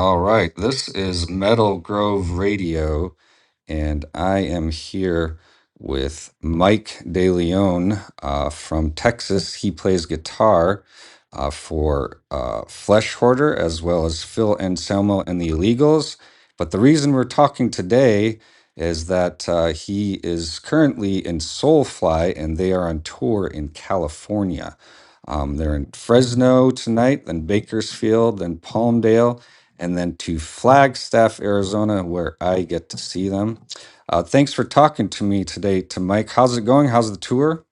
All right, this is Metal Grove Radio, and I am here with Mike DeLeon from Texas. He plays guitar for Flesh Hoarder as well as Phil Anselmo and the Illegals. But the reason we're talking today is that he is currently in Soulfly and they are on tour in California. They're in Fresno tonight, then Bakersfield, then Palmdale, and then to Flagstaff, Arizona, where I get to see them. Thanks for talking to me today, to Mike. How's it going? How's the tour?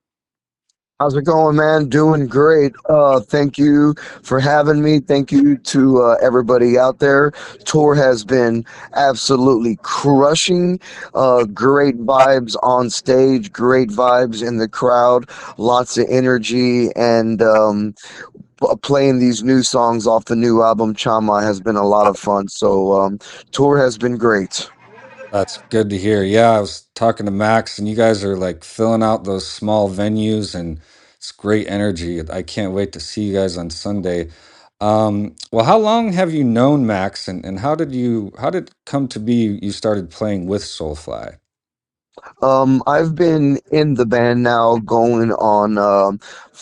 How's it going, man? Doing great. Thank you for having me. Thank you to everybody out there. Tour has been absolutely crushing. Great vibes on stage, great vibes in the crowd, lots of energy, and playing these new songs off the new album Chama has been a lot of fun. So, tour has been great. That's good to hear. Yeah, I was talking to Max, and you guys are like filling out those small venues, and it's great energy. I can't wait to see you guys on Sunday. Well, how long have you known Max, and how did it come to be you started playing with Soulfly? I've been in the band now going on,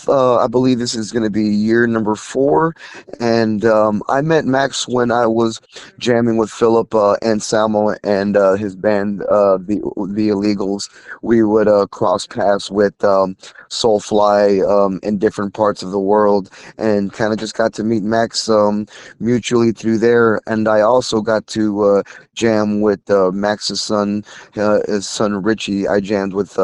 I believe this is going to be year number 4. And I met Max when I was jamming with Philip Anselmo and his band, the Illegals. We would cross paths with Soulfly in different parts of the world and kind of just got to meet Max mutually through there. And I also got to jam with Max's son, his son Richie. I jammed with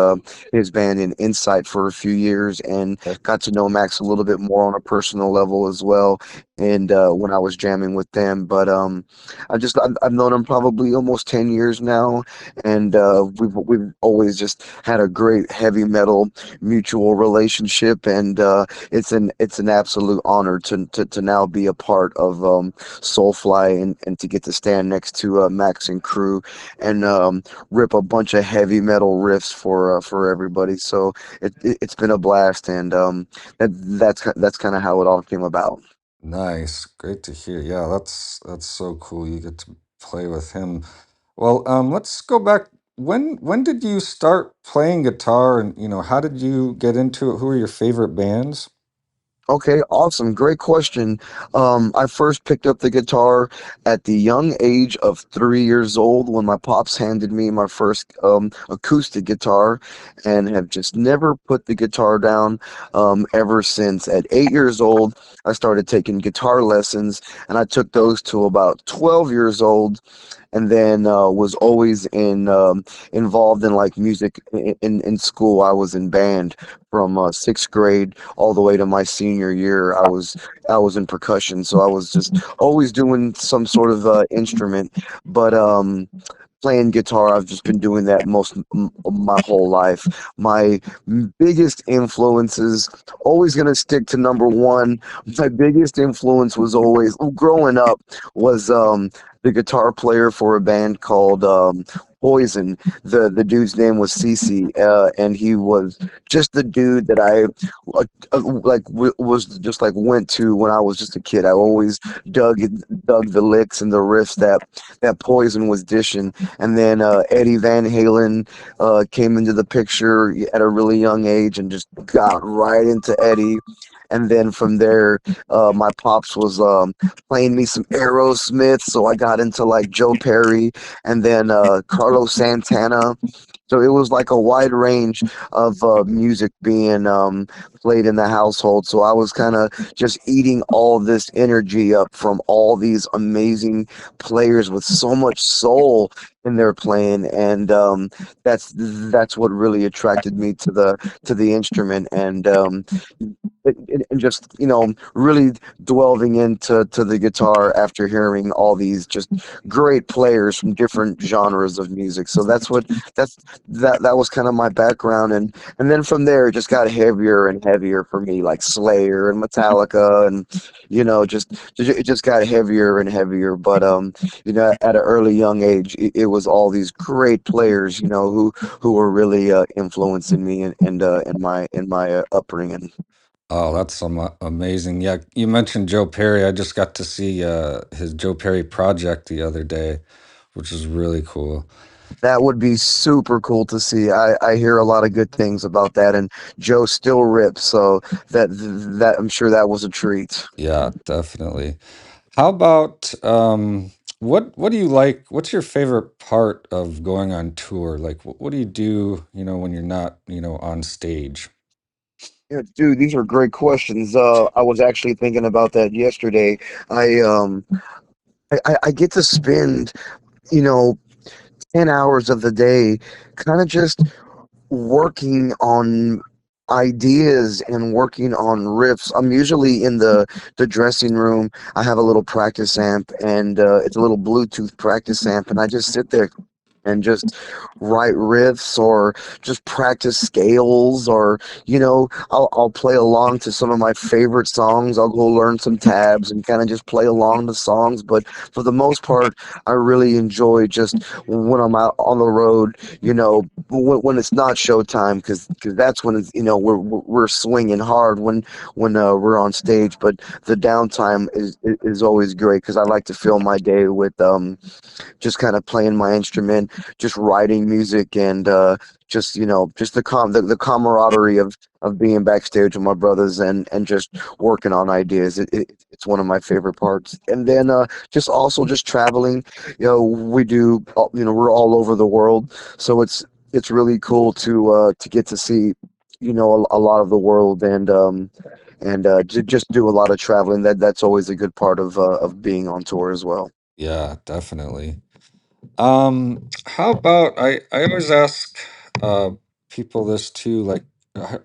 his band in Insight for a few years and got to know Max a little bit more on a personal level as well. And when I was jamming with them, but I've known him probably almost 10 years now, and we've always just had a great heavy metal mutual relationship, and it's an absolute honor to now be a part of Soulfly and to get to stand next to Max and crew and rip a bunch of heavy metal riffs for everybody. So it's been a blast, and that's kind of how it all came about. Nice, great to hear. Yeah, that's so cool. You get to play with him. Well, let's go back. When did you start playing guitar, and how did you get into it? Who are your favorite bands? Okay, awesome. Great question. I first picked up the guitar at the young age of 3 years old when my pops handed me my first acoustic guitar and have just never put the guitar down ever since. At 8 years old, I started taking guitar lessons and I took those to about 12 years old and then was always involved in like music in school. I was in band from sixth grade all the way to my senior year. I was in percussion, so I was just always doing some sort of instrument. But playing guitar, I've just been doing that my whole life. My biggest influences always gonna stick to number one. My biggest influence was always growing up was the guitar player for a band called Poison. The dude's name was Cece, and he was just the dude that I was just like went to when I was just a kid. I always dug the licks and the riffs that Poison was dishing. And then Eddie Van Halen came into the picture at a really young age and just got right into Eddie. And then from there, my pops was playing me some Aerosmith, so I got into like Joe Perry and then Carlos Santana. So it was like a wide range of music being played in the household. So I was kind of just eating all this energy up from all these amazing players with so much soul in their playing, and that's what really attracted me to the instrument, and and just really delving into the guitar after hearing all these just great players from different genres of music. So that's that was kind of my background, and then from there it just got heavier and heavier for me, like Slayer and Metallica, and it just got heavier and heavier. But at an early young age, it was all these great players, who were really influencing me and in my upbringing. Oh, that's amazing. Yeah, you mentioned Joe Perry. I just got to see his Joe Perry project the other day, which is really cool. That would be super cool to see. I hear a lot of good things about that, and Joe still rips, so that I'm sure that was a treat. Yeah, definitely. How about what do you like? What's your favorite part of going on tour? Like what do you do, when you're not, on stage? Yeah, dude, these are great questions. I was actually thinking about that yesterday. I um I get to spend, you know, 10 hours of the day kind of just working on ideas and working on riffs. I'm usually in the dressing room. I have a little practice amp, and it's a little Bluetooth practice amp, and I just sit there and just write riffs or just practice scales, or I'll play along to some of my favorite songs. I'll go learn some tabs and kind of just play along the songs. But for the most part, I really enjoy just when I'm out on the road, when it's not showtime, because that's when it's, we're swinging hard when we're on stage. But the downtime is always great because I like to fill my day with just kind of playing my instrument, just writing music, and just just the camaraderie of being backstage with my brothers, and just working on ideas. It's one of my favorite parts. And then just also just traveling. We do. We're all over the world, so it's really cool to get to see a lot of the world, and just do a lot of traveling. That's always a good part of being on tour as well. Yeah, definitely. How about I always ask uh people this too, like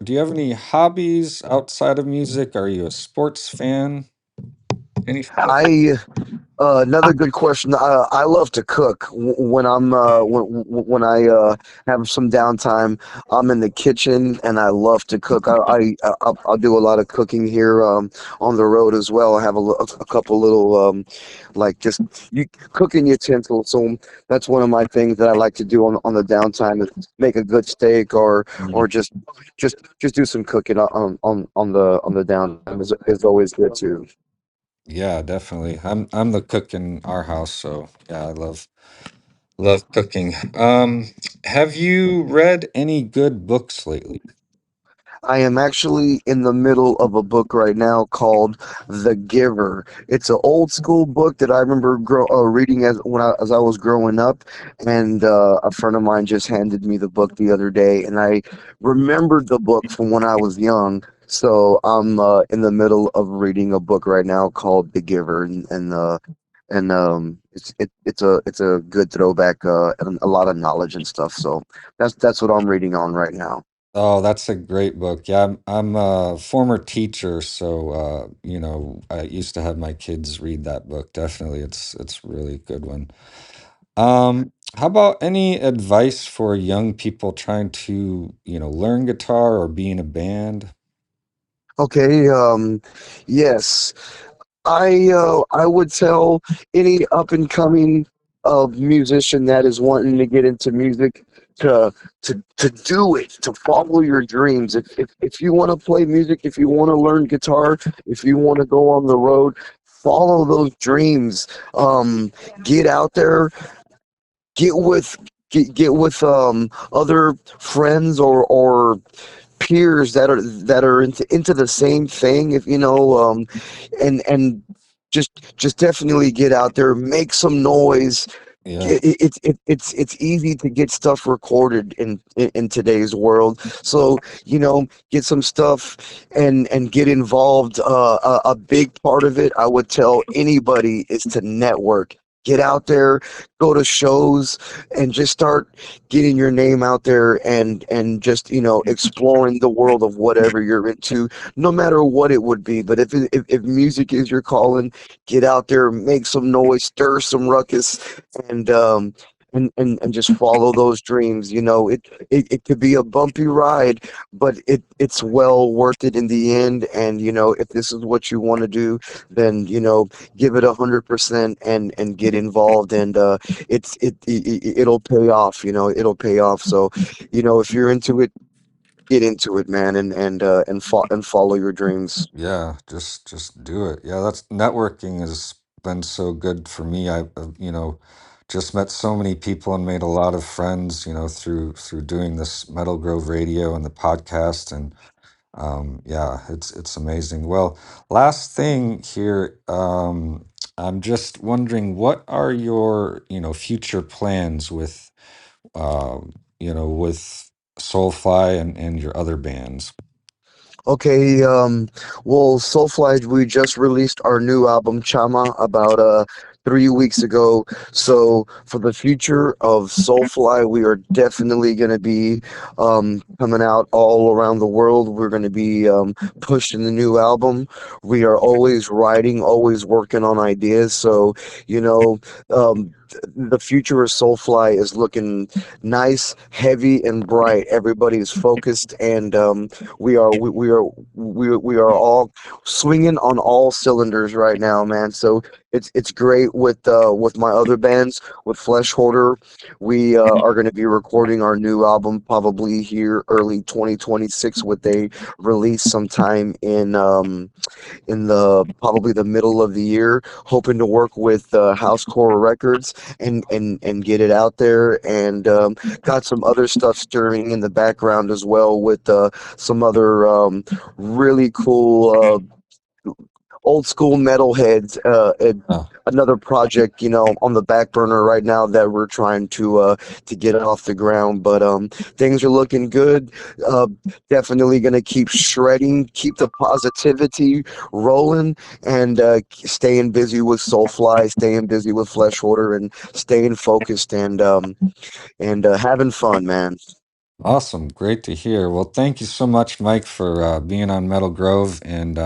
do you have any hobbies outside of music? Are you a sports fan? Anything? I Another good question. I love to cook. When when I have some downtime, I'm in the kitchen and I love to cook. I'll do a lot of cooking here on the road as well. I have a couple little like just cooking utensils. So that's one of my things that I like to do on the downtime, is make a good steak, or just do some cooking on the downtime is always good too. Yeah, definitely. I'm the cook in our house, so yeah, I love cooking. Have you read any good books lately? I am actually in the middle of a book right now called The Giver. It's an old school book that I remember reading as I was growing up, and a friend of mine just handed me the book the other day, and I remembered the book from when I was young. So I'm in the middle of reading a book right now called The Giver, and it's a good throwback, and a lot of knowledge and stuff. So that's what I'm reading on right now. Oh, that's a great book. Yeah, I'm a former teacher, so I used to have my kids read that book. Definitely, it's a really good one. How about any advice for young people trying to, learn guitar or be in a band? Okay, yes. I would tell any up and coming musician that is wanting to get into music to do it, to follow your dreams. If you want to play music, if you want to learn guitar, if you want to go on the road, follow those dreams. Get out there, get with get with other friends, or peers that are into the same thing, if and just definitely get out there, make some noise. Yeah, It's easy to get stuff recorded in today's world. So get some stuff, and get involved. A big part of it, I would tell anybody, is to network. Get out there, go to shows, and just start getting your name out there, and just exploring the world of whatever you're into, no matter what it would be. But if music is your calling, get out there, make some noise, stir some ruckus, and and just follow those dreams. It could be a bumpy ride, but it's well worth it in the end. And if this is what you want to do, then give it 100%, and get involved, and it'll pay off. It'll pay off. So if you're into it, get into it, man, and follow your dreams. Yeah, just do it. Yeah, that's networking has been so good for me. I've just met so many people and made a lot of friends, through doing this Metal Grove Radio and the podcast. And yeah, it's amazing. Well, last thing here, I'm just wondering, what are your, future plans with Soulfly and your other bands? Okay, well, Soulfly, we just released our new album Chama about 3 weeks ago. So for the future of Soulfly, we are definitely going to be coming out all around the world. We're going to be pushing the new album. We are always writing, always working on ideas. So you know, the future of Soulfly is looking nice, heavy, and bright. Everybody is focused, and we are all swinging on all cylinders right now, man. So it's great with my other bands with Flesh Hoarder. We are going to be recording our new album probably here early 2026 with a release sometime in the probably the middle of the year, hoping to work with Housecore Records and get it out there. And got some other stuff stirring in the background as well with some other really cool old school metalheads. Oh, Another project, on the back burner right now that we're trying to get off the ground. But things are looking good. Uh, Definitely gonna keep shredding, keep the positivity rolling, and staying busy with Soulfly, staying busy with Flesh Order, and staying focused and having fun, man. awesome. Great to hear. Well, thank you so much, Mike, for being on Metal Grove, and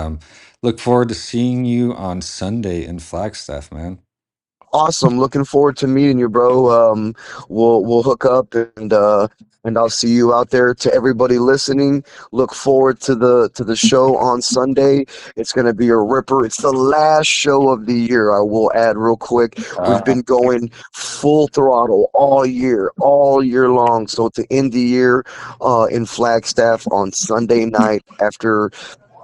look forward to seeing you on Sunday in Flagstaff, man. Awesome. Looking forward to meeting you, bro. We'll hook up and I'll see you out there. To everybody listening, look forward to the show on Sunday. It's gonna be a ripper. It's the last show of the year. I will add real quick. We've Uh, been going full throttle all year long. So to end the year in Flagstaff on Sunday night after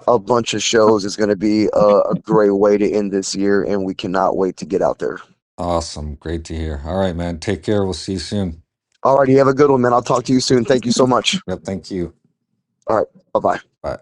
a bunch of shows is going to be a great way to end this year, and we cannot wait to get out there. awesome. Great to hear. All right, man. Take care. We'll see you soon. Alrighty, have a good one, man. I'll talk to you soon. Thank you so much. Yep. Thank you. All right, bye bye. Bye.